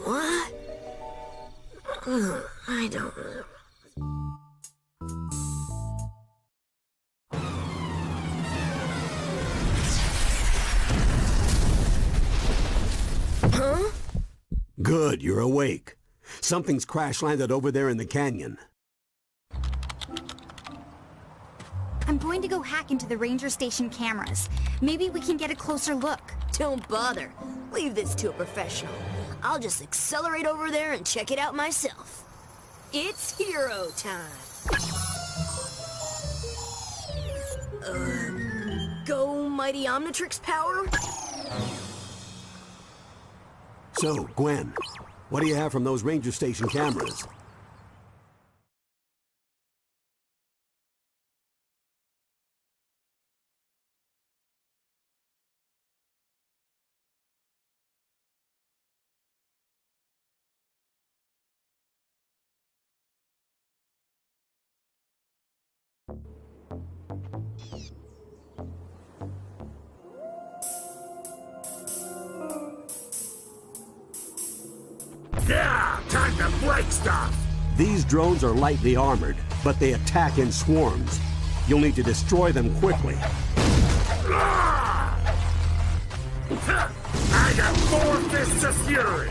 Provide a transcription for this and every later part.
What? I don't know. Huh? Good, you're awake. Something's crash-landed over there in the canyon. I'm going to go hack into the ranger station cameras. Maybe we can get a closer look. Don't bother. Leave this to a professional. I'll just accelerate over there and check it out myself. It's hero time. Go mighty Omnitrix power? So, Gwen, what do you have from those ranger station cameras? Yeah, time to break stuff! These drones are lightly armored, but they attack in swarms. You'll need to destroy them quickly. I got 4 fists of fury!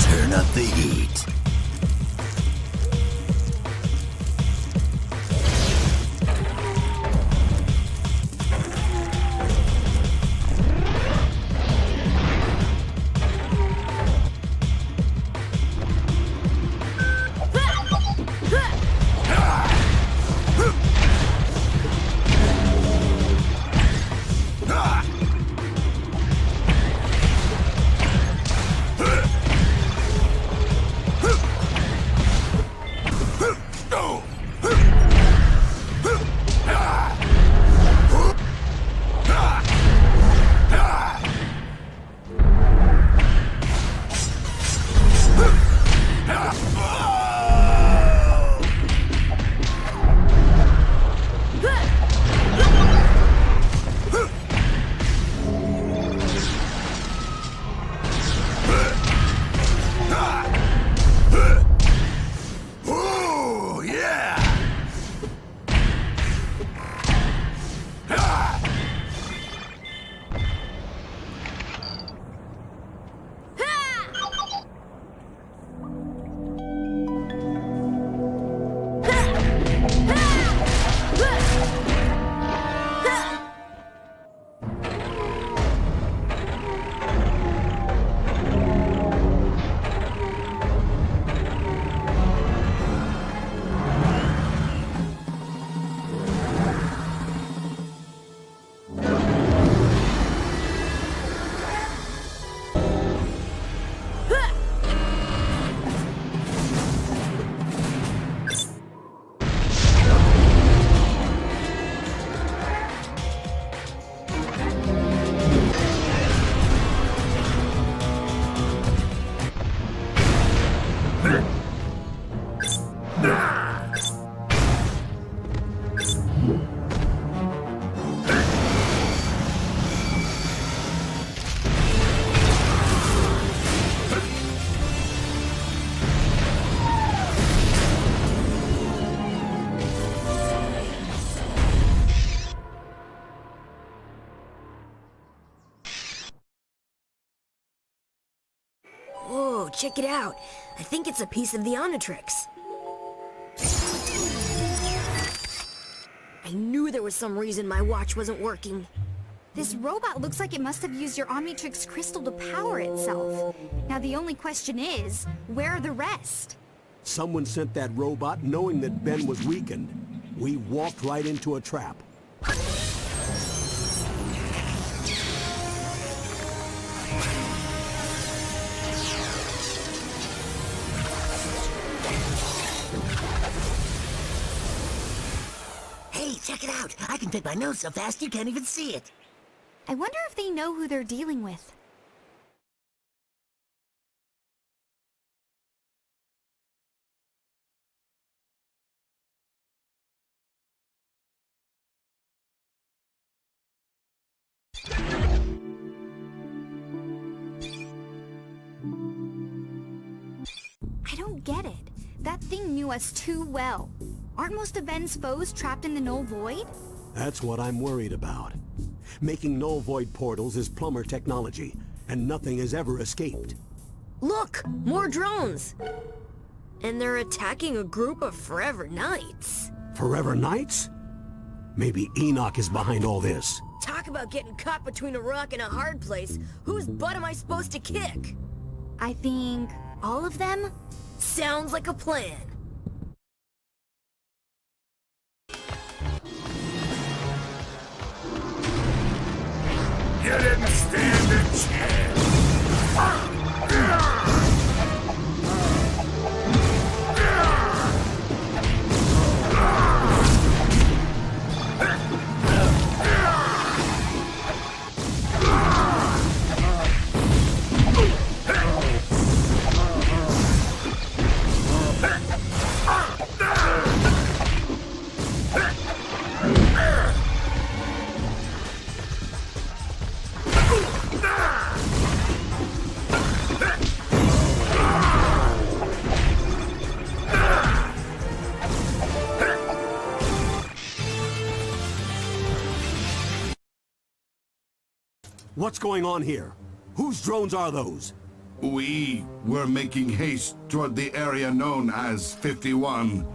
Turn up the heat. Whoa, check it out. I think it's a piece of the Omnitrix. I knew there was some reason my watch wasn't working. This robot looks like it must have used your Omnitrix crystal to power itself. Now the only question is, where are the rest? Someone sent that robot knowing that Ben was weakened. We walked right into a trap. Hey, check it out. I can pick my nose so fast you can't even see it. I wonder if they know who they're dealing with. I don't get it. That thing knew us too well. Aren't most of Ben's foes trapped in the null void? That's what I'm worried about. Making null void portals is plumber technology, and nothing has ever escaped. Look! More drones! And they're attacking a group of Forever Knights. Forever Knights? Maybe Enoch is behind all this. Talk about getting caught between a rock and a hard place. Whose butt am I supposed to kick? I think all of them? Sounds like a plan. You didn't stand a chance. What's going on here? Whose drones are those? We were making haste toward the area known as 51.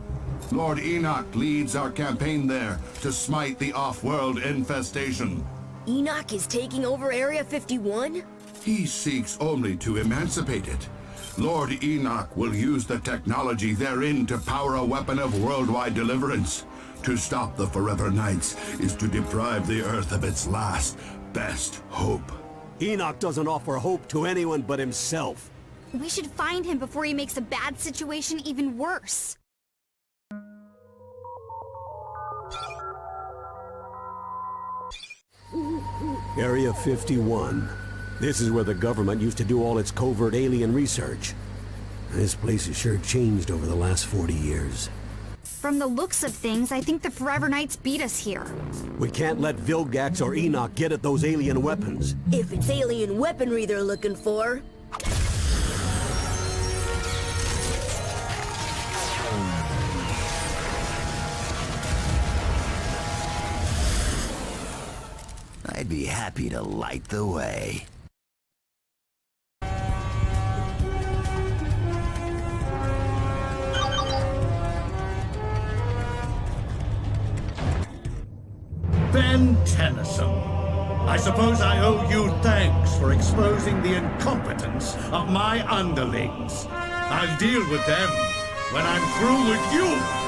Lord Enoch leads our campaign there to smite the off-world infestation. Enoch is taking over Area 51? He seeks only to emancipate it. Lord Enoch will use the technology therein to power a weapon of worldwide deliverance. To stop the Forever Knights is to deprive the Earth of its last, best hope. Enoch doesn't offer hope to anyone but himself. We should find him before he makes a bad situation even worse. Area 51. This is where the government used to do all its covert alien research. This place has sure changed over the last 40 years. From the looks of things, I think the Forever Knights beat us here. We can't let Vilgax or Enoch get at those alien weapons. If it's alien weaponry they're looking for. I'd be happy to light the way. Ben Tennyson, I suppose I owe you thanks for exposing the incompetence of my underlings. I'll deal with them when I'm through with you.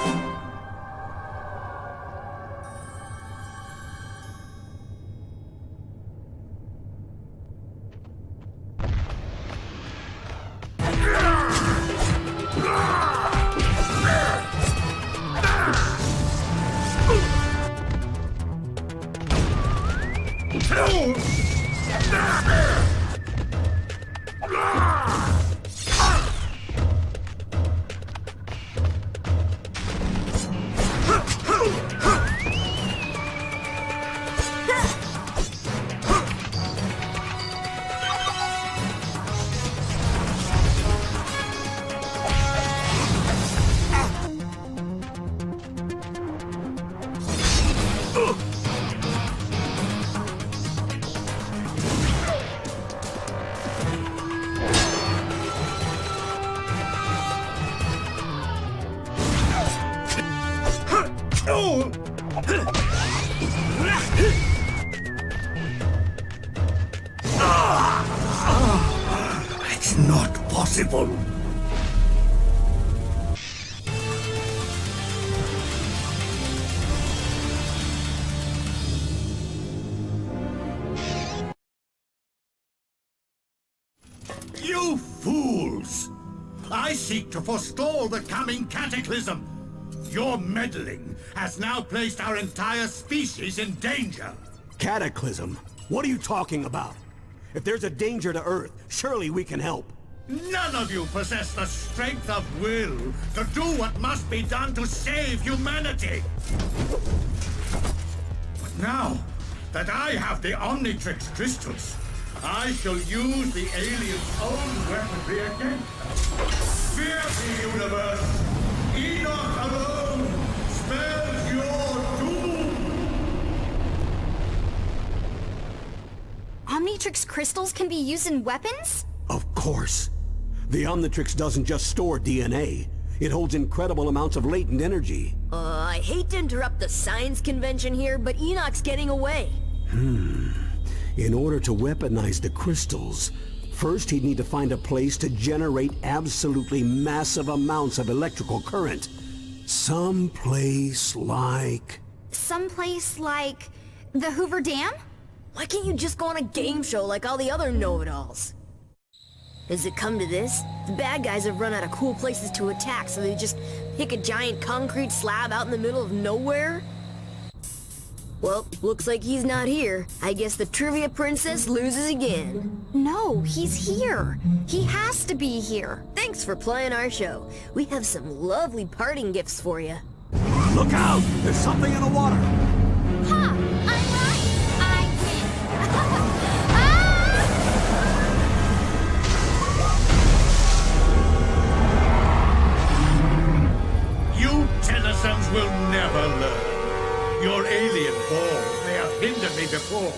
impossible! You fools! I seek to forestall the coming cataclysm. Your meddling has now placed our entire species in danger. Cataclysm? What are you talking about? If there's a danger to Earth, surely we can help. None of you possess the strength of will to do what must be done to save humanity. But now that I have the Omnitrix crystals, I shall use the aliens' own weaponry against them. Fear the universe! Enoch alone spells your doom! Omnitrix crystals can be used in weapons? Of course. The Omnitrix doesn't just store DNA. It holds incredible amounts of latent energy. I hate to interrupt the science convention here, but Enoch's getting away. In order to weaponize the crystals, first he'd need to find a place to generate absolutely massive amounts of electrical current. Someplace like the Hoover Dam? Why can't you just go on a game show like all the other know-it-alls? Has it come to this? The bad guys have run out of cool places to attack, so they just pick a giant concrete slab out in the middle of nowhere? Well, looks like he's not here. I guess the trivia princess loses again. No, he's here. He has to be here. Thanks for playing our show. We have some lovely parting gifts for you. Look out! There's something in the water! Ha! I'm right! I win! You Tennysons will never learn. Your alien balls may have hindered me before,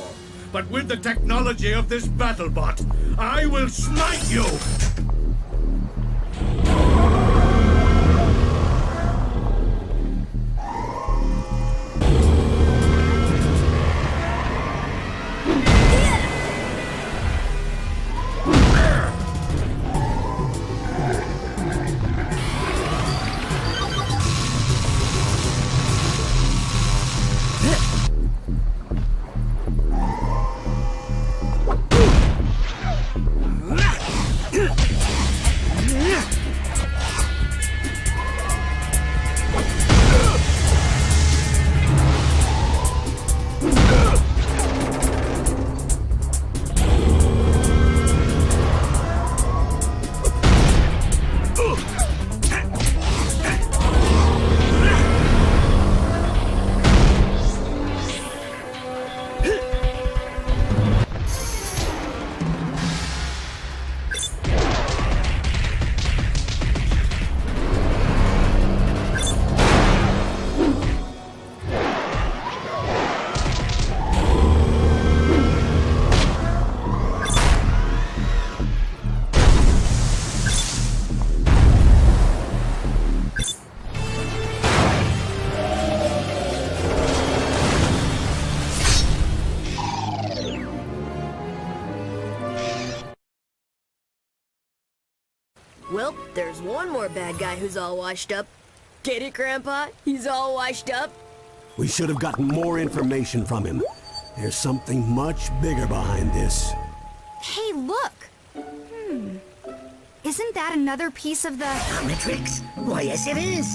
but with the technology of this BattleBot, I will smite you! Well, there's one more bad guy who's all washed up. Get it, Grandpa? He's all washed up? We should have gotten more information from him. There's something much bigger behind this. Hey, look! Isn't that another piece of the... Omnitrix? Why, yes it is.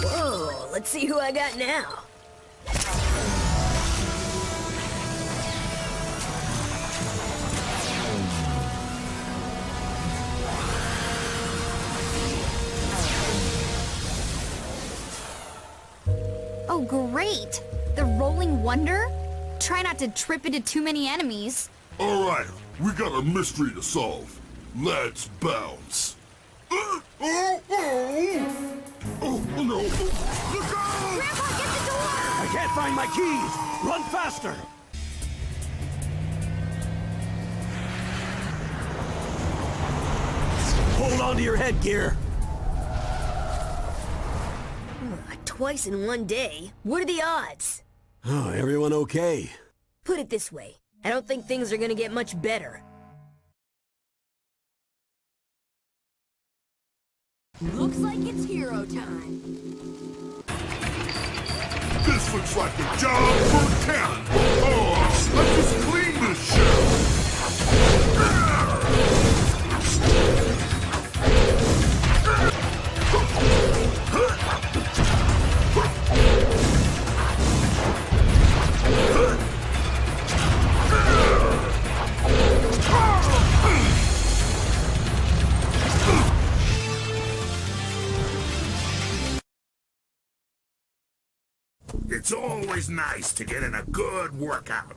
Whoa, let's see who I got now. Oh, great! The Rolling Wonder? Try not to trip into too many enemies. All right, we got a mystery to solve. Let's bounce. Oh no! Look out! Grandpa, get the door! I can't find my keys! Run faster! Hold on to your headgear! Twice in one day? What are the odds? Oh, everyone okay? Put it this way. I don't think things are gonna get much better. Looks like it's hero time. This looks like a job for Ken. Oh, let's just clean this shit. It's always nice to get in a good workout.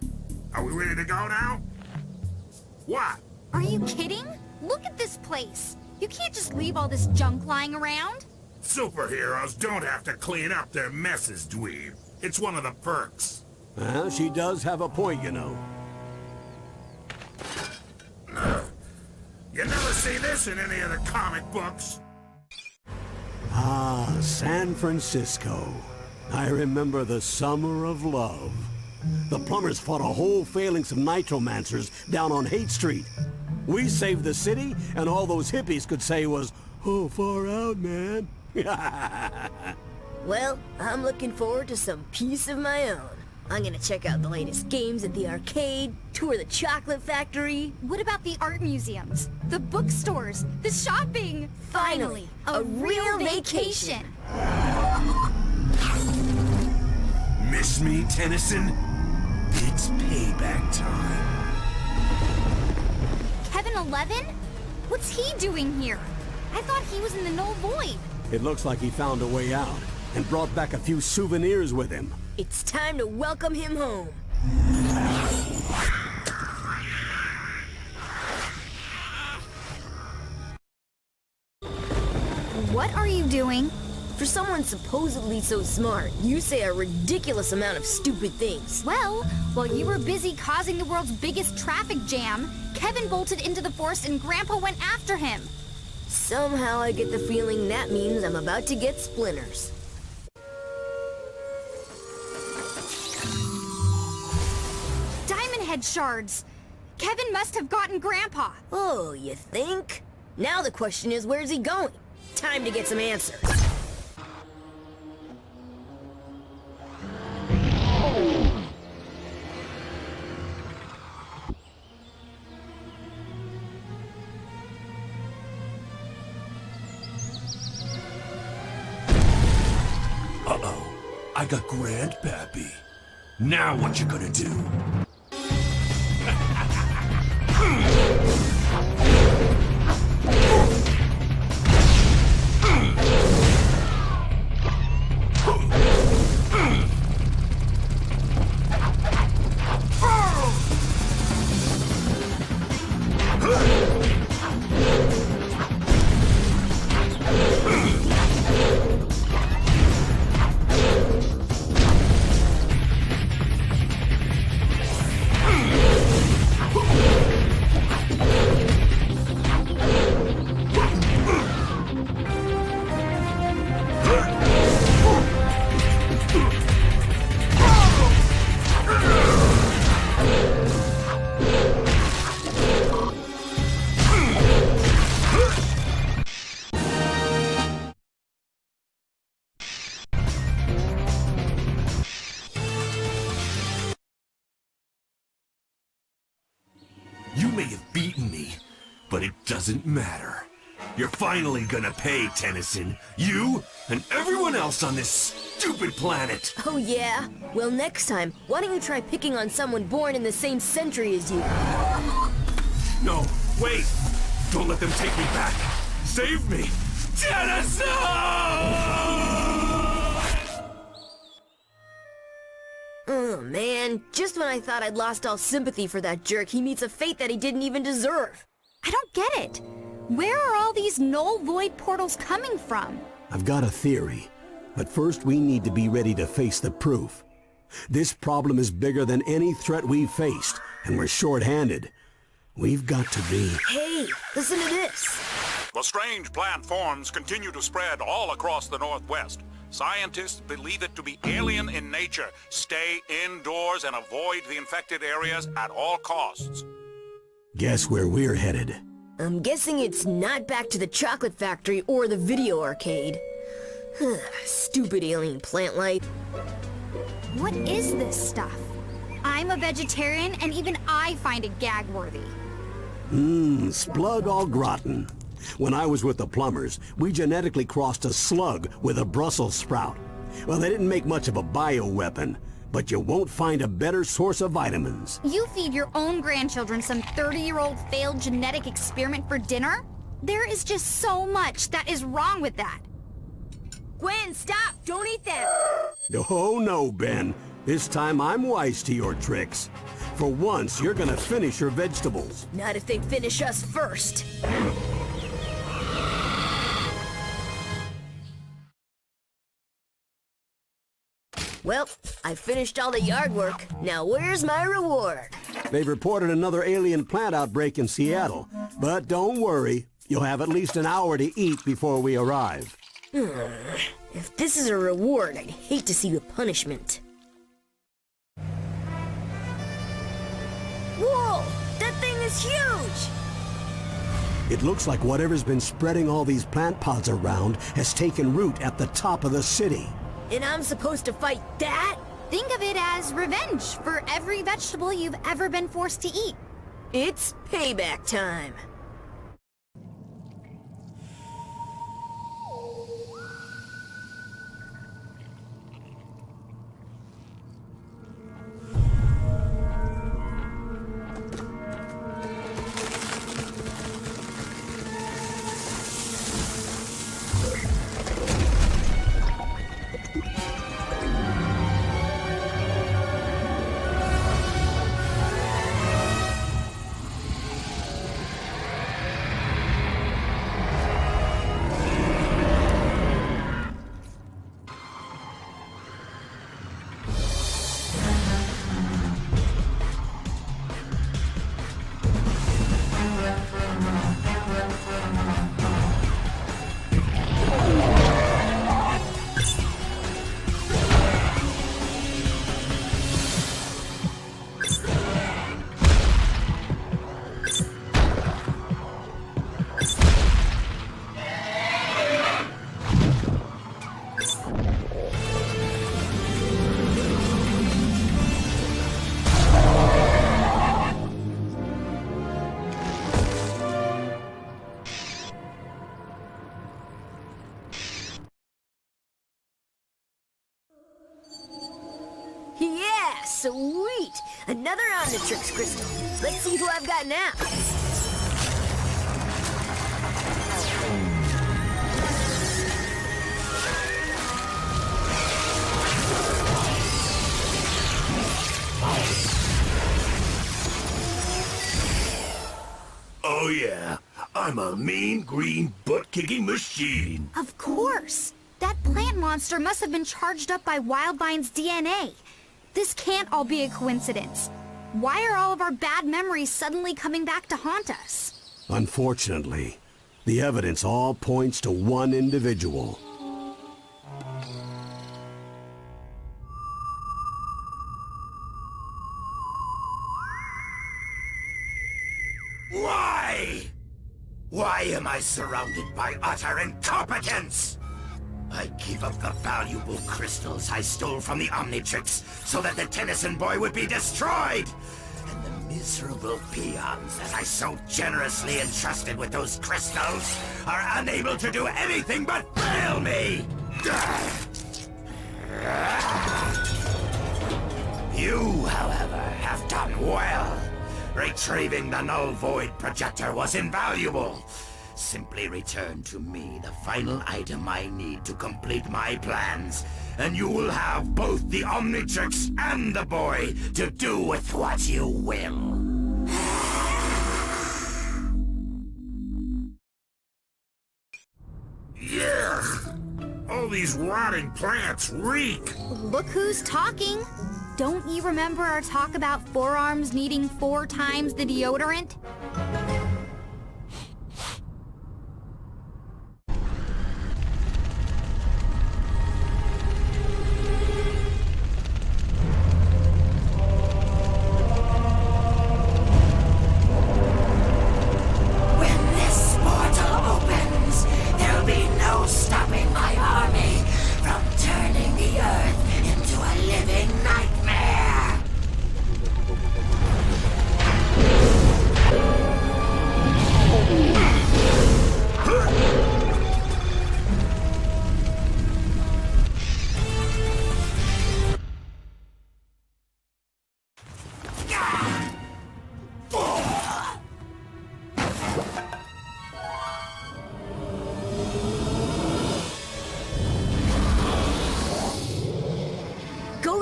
Are we ready to go now? What? Are you kidding? Look at this place. You can't just leave all this junk lying around. Superheroes don't have to clean up their messes, dweeb. It's one of the perks. Well, she does have a point, you know. You never see this in any of the comic books. Ah, San Francisco. I remember the summer of love. The plumbers fought a whole phalanx of nitromancers down on Haight Street. We saved the city, and all those hippies could say was, "Oh, far out, man." Well, I'm looking forward to some peace of my own. I'm gonna check out the latest games at the arcade, tour the chocolate factory. What about the art museums, the bookstores, the shopping? Finally, a real vacation. Miss me, Tennyson? It's payback time. Kevin 11? What's he doing here? I thought he was in the Null Void. It looks like he found a way out, and brought back a few souvenirs with him. It's time to welcome him home. What are you doing? For someone supposedly so smart, you say a ridiculous amount of stupid things. Well, while you were busy causing the world's biggest traffic jam, Kevin bolted into the forest and Grandpa went after him. Somehow I get the feeling that means I'm about to get splinters. Diamond Head shards. Kevin must have gotten Grandpa. Oh, you think? Now the question is, where's he going? Time to get some answers. Uh-oh. I got Grandpappy. Now what you gonna do? You may have beaten me, but it doesn't matter. You're finally gonna pay, Tennyson. You and everyone else on this stupid planet. Oh yeah? Well, next time, why don't you try picking on someone born in the same century as you? No, wait! Don't let them take me back! Save me! Tennyson! Oh man, just when I thought I'd lost all sympathy for that jerk, he meets a fate that he didn't even deserve. I don't get it. Where are all these Null Void portals coming from? I've got a theory, but first we need to be ready to face the proof. This problem is bigger than any threat we've faced, and we're short-handed. We've got to be... Hey, listen to this. The strange plant forms continue to spread all across the Northwest. Scientists believe it to be alien in nature. Stay indoors and avoid the infected areas at all costs. Guess where we're headed? I'm guessing it's not back to the chocolate factory or the video arcade. Stupid alien plant life. What is this stuff? I'm a vegetarian, and even I find it gag-worthy. Splug au gratin. When I was with the plumbers, we genetically crossed a slug with a Brussels sprout. Well, they didn't make much of a bioweapon, but you won't find a better source of vitamins. You feed your own grandchildren some 30-year-old failed genetic experiment for dinner? There is just so much that is wrong with that. Gwen, stop! Don't eat them! Oh no, Ben. This time I'm wise to your tricks. For once, you're gonna finish your vegetables. Not if they finish us first. Well, I finished all the yard work. Now where's my reward? They've reported another alien plant outbreak in Seattle. But don't worry, you'll have at least an hour to eat before we arrive. If this is a reward, I'd hate to see the punishment. Whoa! That thing is huge! It looks like whatever's been spreading all these plant pods around has taken root at the top of the city. And I'm supposed to fight that? Think of it as revenge for every vegetable you've ever been forced to eat. It's payback time. Yeah, sweet! Another Omnitrix crystal. Let's see who I've got now. Oh yeah, I'm a mean green butt-kicking machine. Of course! That plant monster must have been charged up by Wildvine's DNA. This can't all be a coincidence. Why are all of our bad memories suddenly coming back to haunt us? Unfortunately, the evidence all points to one individual. Why? Why am I surrounded by utter incompetence? I gave up the valuable crystals I stole from the Omnitrix so that the Tennyson boy would be destroyed! And the miserable peons that I so generously entrusted with those crystals are unable to do anything but fail me! You, however, have done well. Retrieving the null void projector was invaluable. Simply return to me the final item I need to complete my plans, and you will have both the Omnitrix and the boy to do with what you will. Yeah! All these rotting plants reek! Look who's talking! Don't you remember our talk about forearms needing 4 times the deodorant?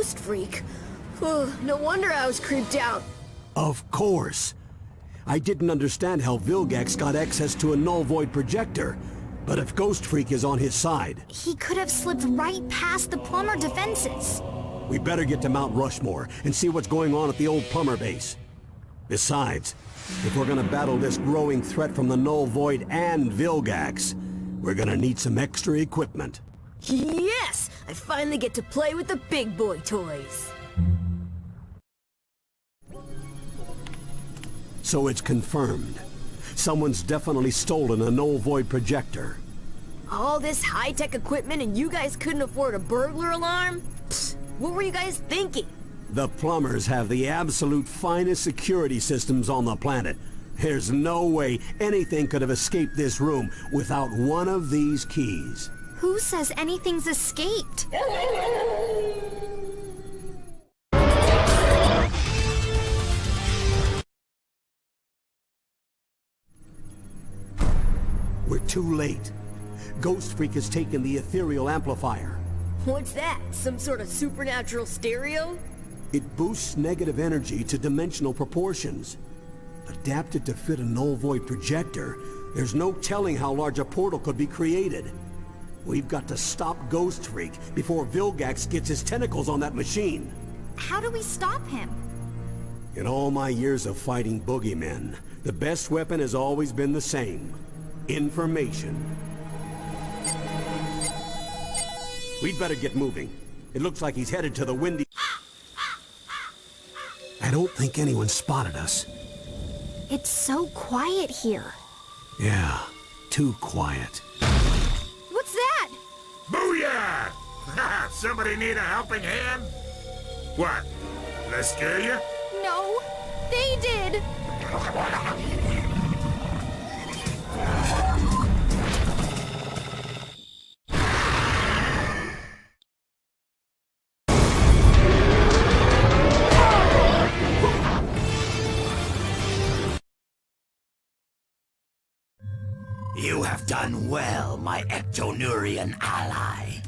Ghostfreak? No wonder I was creeped out. Of course. I didn't understand how Vilgax got access to a null void projector. But if Ghostfreak is on his side... He could have slipped right past the plumber defenses. We better get to Mount Rushmore and see what's going on at the old plumber base. Besides, if we're gonna battle this growing threat from the null void and Vilgax, we're gonna need some extra equipment. Yes! I finally get to play with the big boy toys. So it's confirmed. Someone's definitely stolen a null void projector. All this high-tech equipment and you guys couldn't afford a burglar alarm? Psst, what were you guys thinking? The plumbers have the absolute finest security systems on the planet. There's no way anything could have escaped this room without one of these keys. Who says anything's escaped? We're too late. Ghostfreak has taken the ethereal amplifier. What's that? Some sort of supernatural stereo? It boosts negative energy to dimensional proportions. Adapted to fit a null void projector, there's no telling how large a portal could be created. We've got to stop Ghostfreak before Vilgax gets his tentacles on that machine. How do we stop him? In all my years of fighting boogeymen, the best weapon has always been the same. Information. We'd better get moving. It looks like he's headed to the windy... I don't think anyone spotted us. It's so quiet here. Yeah, too quiet. What's that? Booyah! Somebody need a helping hand? What? Did I scare you? No, they did. You have done well, my Ectonurian ally.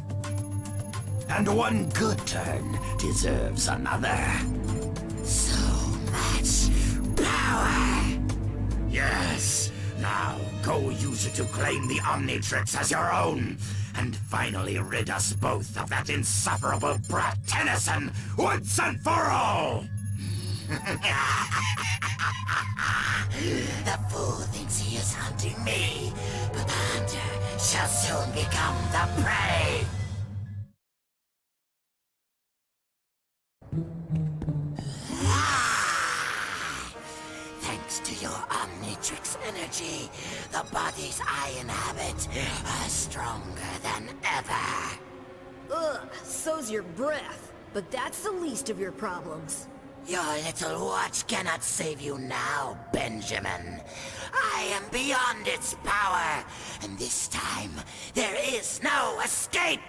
And one good turn deserves another. So much power! Yes, now go use it to claim the Omnitrix as your own, and finally rid us both of that insufferable brat Tennyson once and for all! The fool thinks he is hunting me, but the hunter shall soon become the prey! Thanks to your Omnitrix energy, the bodies I inhabit are stronger than ever. Ugh, so's your breath. But that's the least of your problems. Your little watch cannot save you now, Benjamin. I am beyond its power, and this time, there is no escape!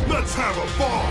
Let's have a ball!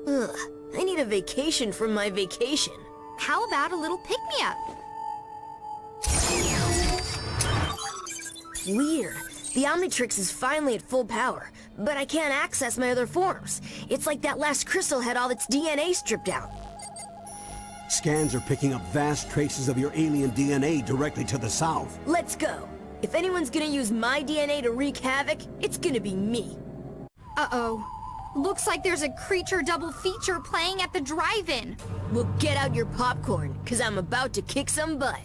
Ugh, I need a vacation from my vacation. How about a little pick-me-up? Weird. The Omnitrix is finally at full power, but I can't access my other forms. It's like that last crystal had all its DNA stripped out. Scans are picking up vast traces of your alien DNA directly to the south. Let's go. If anyone's gonna use my DNA to wreak havoc, it's gonna be me. Uh-oh. Looks like there's a creature double feature playing at the drive-in. Well, get out your popcorn, cause I'm about to kick some butt.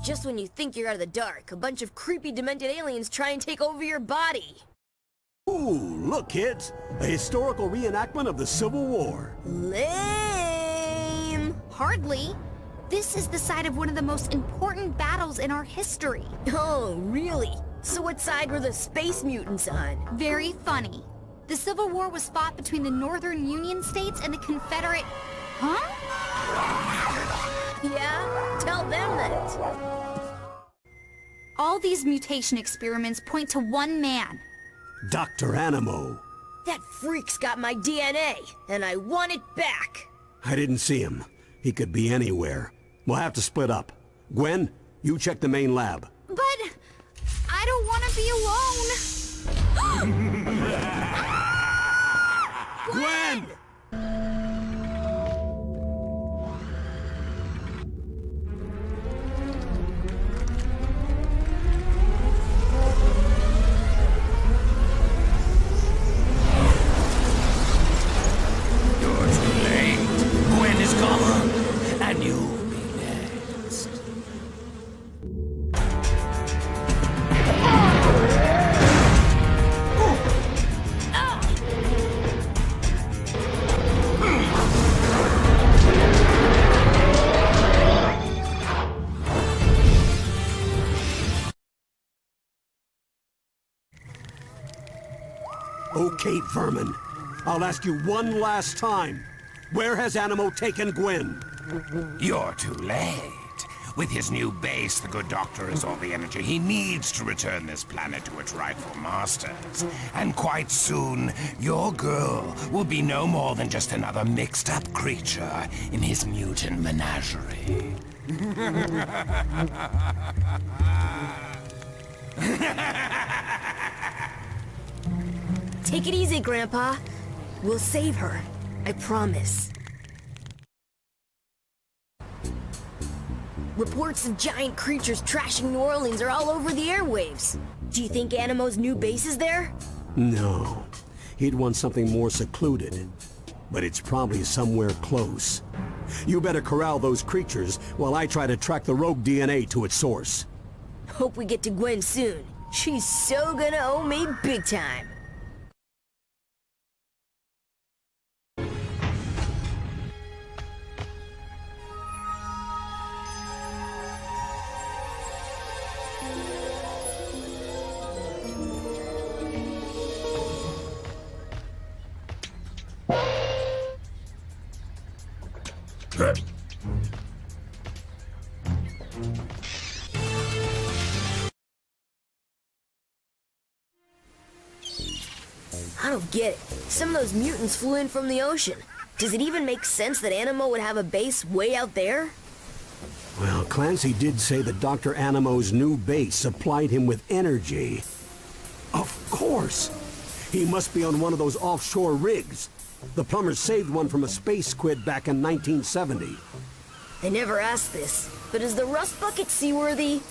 Just when you think you're out of the dark, a bunch of creepy demented aliens try and take over your body. Ooh, look kids! A historical reenactment of the Civil War. Lame! Hardly. This is the site of one of the most important battles in our history. Oh, really? So what side were the space mutants on? Very funny. The Civil War was fought between the Northern Union states and the Confederate... Huh? Yeah? Tell them that. All these mutation experiments point to one man. Dr. Animo. That freak's got my DNA, and I want it back. I didn't see him. He could be anywhere. We'll have to split up. Gwen, you check the main lab. But I don't want to be alone. Gwen! Okay, Vermin. I'll ask you one last time. Where has Animo taken Gwen? You're too late. With his new base, the good doctor has all the energy he needs to return this planet to its rightful masters. And quite soon, your girl will be no more than just another mixed-up creature in his mutant menagerie. Take it easy, Grandpa. We'll save her. I promise. Reports of giant creatures trashing New Orleans are all over the airwaves. Do you think Animo's new base is there? No. He'd want something more secluded. But it's probably somewhere close. You better corral those creatures while I try to track the rogue DNA to its source. Hope we get to Gwen soon. She's so gonna owe me big time. I don't get it. Some of those mutants flew in from the ocean. Does it even make sense that Animo would have a base way out there? Well, Clancy did say that Dr. Animo's new base supplied him with energy. Of course! He must be on one of those offshore rigs. The plumbers saved one from a space squid back in 1970. I never asked this, but is the rust bucket seaworthy?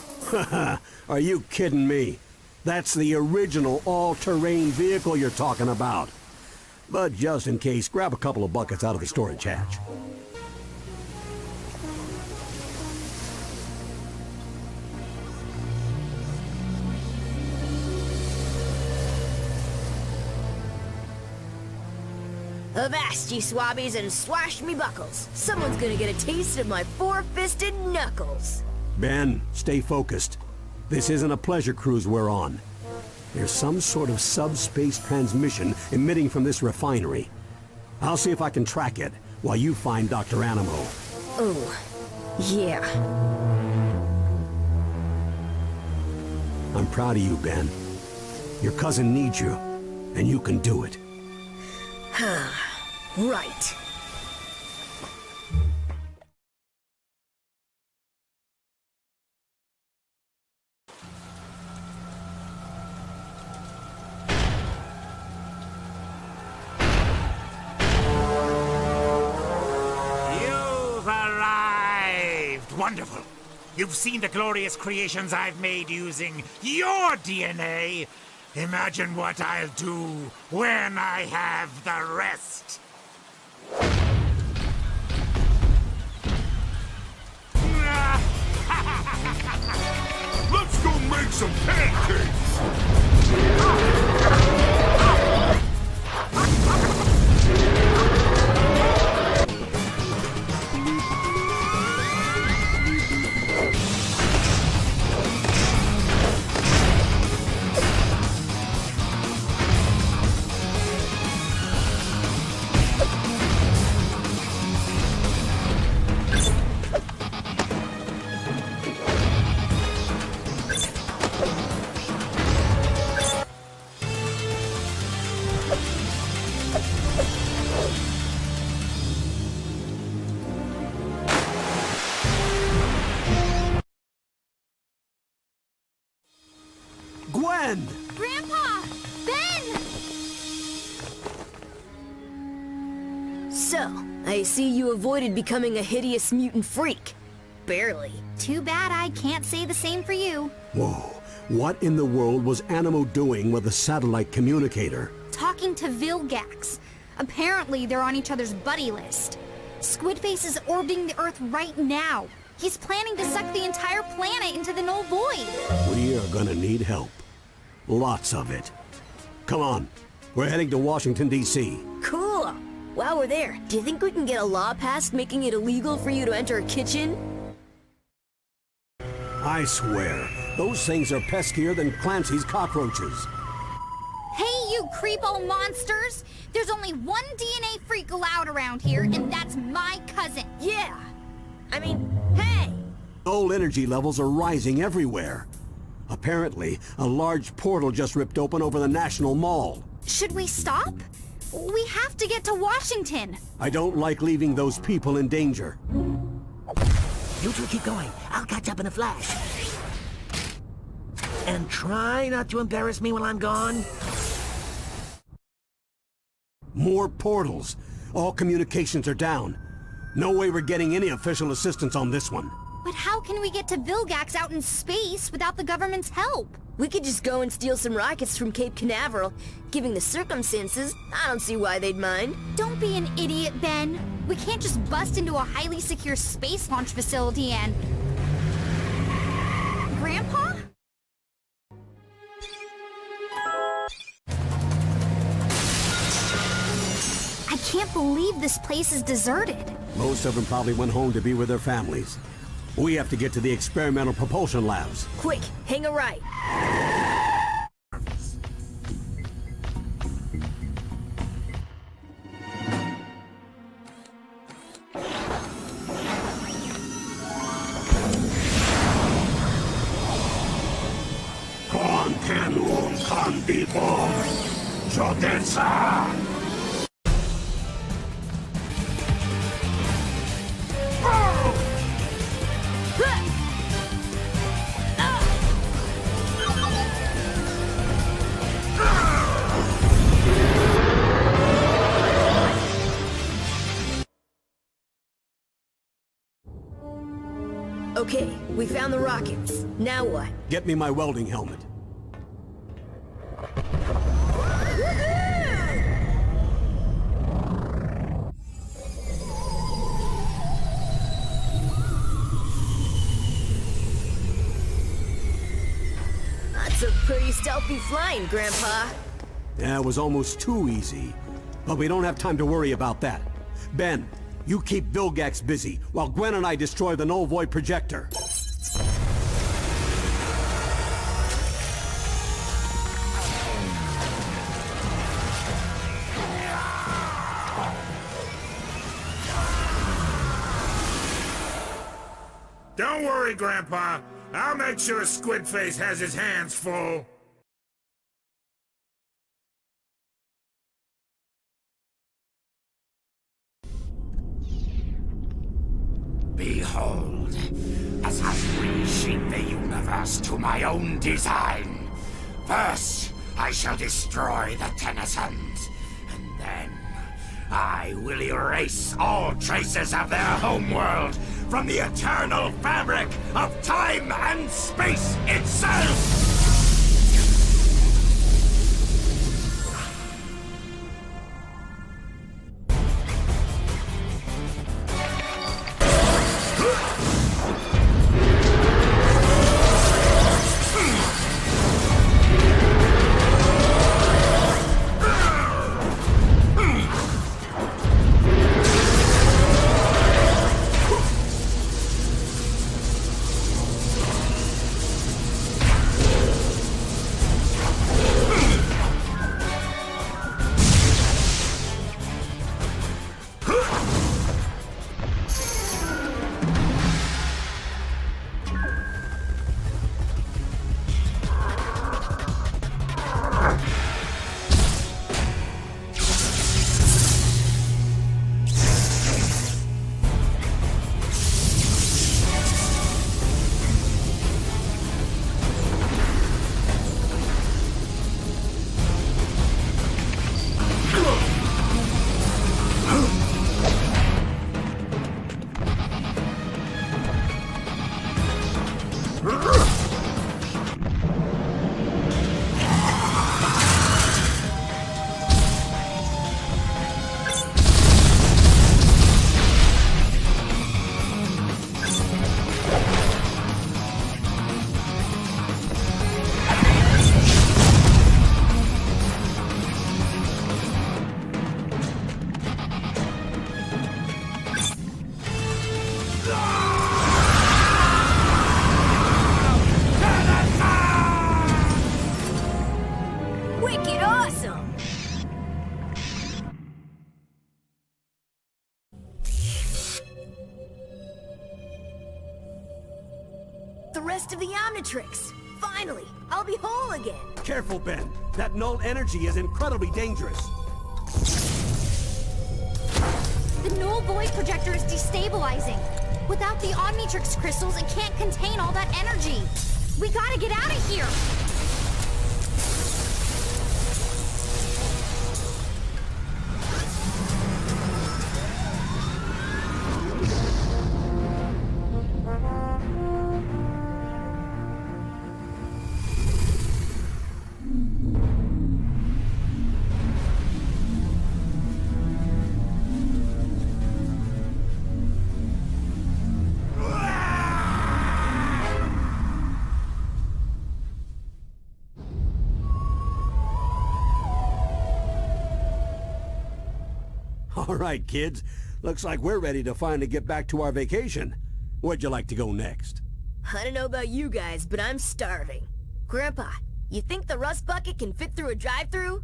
Are you kidding me? That's the original all-terrain vehicle you're talking about. But just in case, grab a couple of buckets out of the storage hatch. Avast, ye swabbies, and swash me buckles. Someone's gonna get a taste of my four-fisted knuckles. Ben, stay focused. This isn't a pleasure cruise we're on. There's some sort of subspace transmission emitting from this refinery. I'll see if I can track it while you find Dr. Animo. Oh, yeah. I'm proud of you, Ben. Your cousin needs you, and you can do it. Right. You've arrived! Wonderful! You've seen the glorious creations I've made using your DNA. Imagine what I'll do when I have the rest. Let's go make some pancakes! Gwen! Grandpa! Ben! So, I see you avoided becoming a hideous mutant freak. Barely. Too bad I can't say the same for you. Whoa. What in the world was Animo doing with a satellite communicator? Talking to Vilgax. Apparently they're on each other's buddy list. Squidface is orbiting the Earth right now. He's planning to suck the entire planet into the null void. We are gonna need help. Lots of it. Come on. We're heading to Washington, D.C. Cool. While we're there, do you think we can get a law passed making it illegal for you to enter a kitchen? I swear, those things are peskier than Clancy's cockroaches. Hey, you creepo monsters! There's only one DNA freak allowed around here, and that's my cousin. Yeah. I mean, hey! Old energy levels are rising everywhere. Apparently, a large portal just ripped open over the National Mall. Should we stop? We have to get to Washington. I don't like leaving those people in danger. You two keep going. I'll catch up in a flash. And try not to embarrass me while I'm gone. More portals. All communications are down. No way we're getting any official assistance on this one. But how can we get to Vilgax out in space without the government's help? We could just go and steal some rockets from Cape Canaveral. Given the circumstances, I don't see why they'd mind. Don't be an idiot, Ben. We can't just bust into a highly secure space launch facility and... Grandpa? I can't believe this place is deserted. Most of them probably went home to be with their families. We have to get to the experimental propulsion labs. Quick, hang a right. Continuum candidum. Jodensa. Okay, we found the rockets. Now what? Get me my welding helmet. That's a pretty stealthy flying, Grandpa. Yeah, it was almost too easy. But we don't have time to worry about that. Ben, you keep Vilgax busy, while Gwen and I destroy the null void projector. Don't worry, Grandpa. I'll make sure Squidface has his hands full. Behold, as I reshape the universe to my own design. First, I shall destroy the Tennysons, and then I will erase all traces of their homeworld from the eternal fabric of time and space itself! Wicked awesome! The rest of the Omnitrix! Finally! I'll be whole again! Careful, Ben. That null energy is incredibly dangerous. The null void projector is destabilizing. Without the Omnitrix crystals, it can't contain all that energy. We gotta get out of here! All right, kids. Looks like we're ready to finally get back to our vacation. Where'd you like to go next? I don't know about you guys, but I'm starving. Grandpa, you think the rust bucket can fit through a drive-thru?